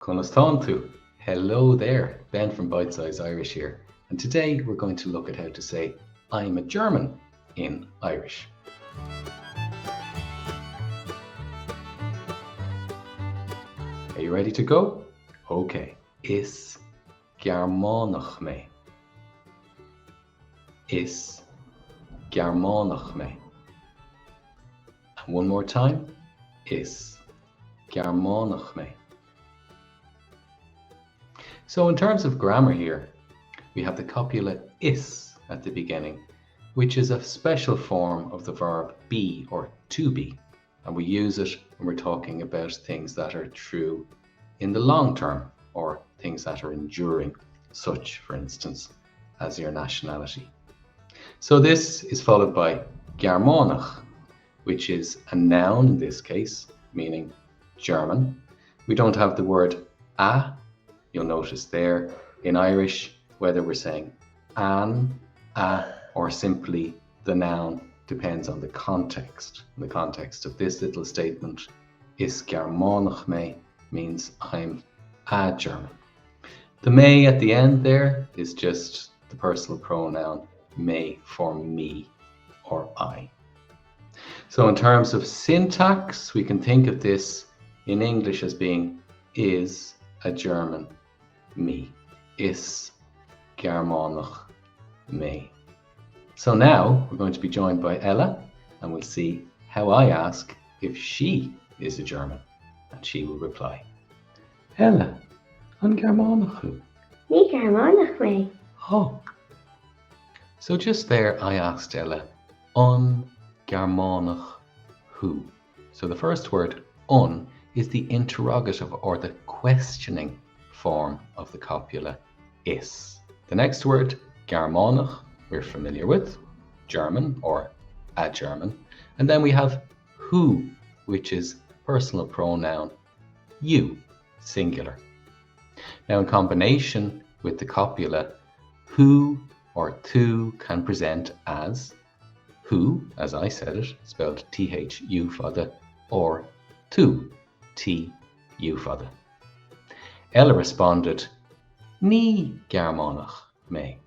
Conastantu. Hello there, Ben from Bite Size Irish here, and today we're going to look at how to say I'm a German in Irish. Are you ready to go? Okay. Is Gearmánach me. Is Gearmánach me. And one more time. Is Gearmánach me. So in terms of grammar here, we have the copula is at the beginning, which is a special form of the verb be or to be. And we use it when we're talking about things that are true in the long term or things that are enduring, such, for instance, as your nationality. So this is followed by Gearmánach, which is a noun in this case, meaning German. We don't have the word a. You'll notice there in Irish, whether we're saying an, a, or simply the noun depends on the context. In the context of this little statement, is Gearmánach me means I'm a German. The me at the end there is just the personal pronoun me for me or I. So in terms of syntax, we can think of this in English as being is a German me. Is Gearmánach me. So now we're going to be joined by Ella and we'll see how I ask if she is a German. And she will reply, Ella, an Gearmánach who? Ní Gearmánach me. Oh. So just there I asked Ella, an Gearmánach who? So the first word, un, is the interrogative or the questioning form of the copula is. The next word, Gearmánach, we're familiar with, German or a German. And then we have who, which is personal pronoun you, singular. Now in combination with the copula, who or to can present as who, as I said it, spelled T-H-U fada, or to, T-U fada. Ella responded, Ní Gearmánach me.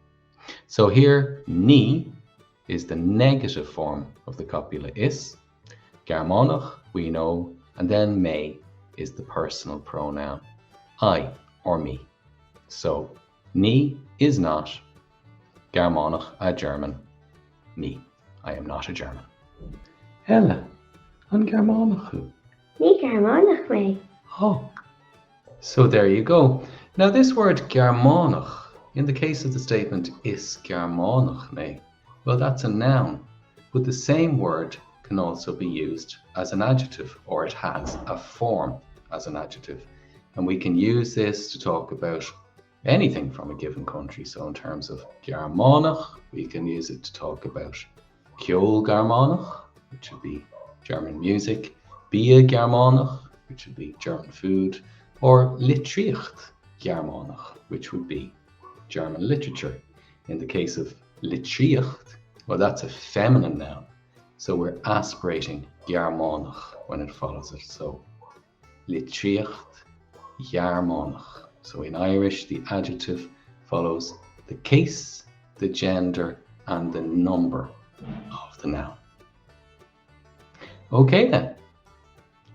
So here, ní is the negative form of the copula is. Gearmánach, we know, and then me is the personal pronoun I or me. So, ní is not, Gearmánach, a German, me. I am not a German. Ella, an Gearmánach who? Ní Gearmánach me. Oh. So there you go. Now this word Gearmánach, in the case of the statement is Gearmánach me, well that's a noun, but the same word can also be used as an adjective, or it has a form as an adjective. And we can use this to talk about anything from a given country. So in terms of Gearmánach, we can use it to talk about gaeilge Gearmánach, which would be German music, bia Gearmánach, which would be German food, or litríocht Gearmánach, which would be German literature. In the case of litríocht, well, that's a feminine noun. So we're aspirating Gearmánach when it follows it. So litríocht Gearmánach. So in Irish, the adjective follows the case, the gender, and the number of the noun. Okay then.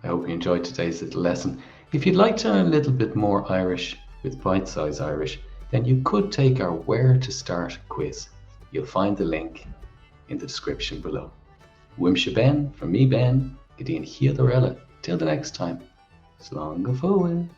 I hope you enjoyed today's little lesson. If you'd like to learn a little bit more Irish with Bite Size Irish, then you could take our Where to Start quiz. You'll find the link in the description below. Wimshe Ben, from me Ben, Gideon Hiadorella. Till the next time, slán go fóill.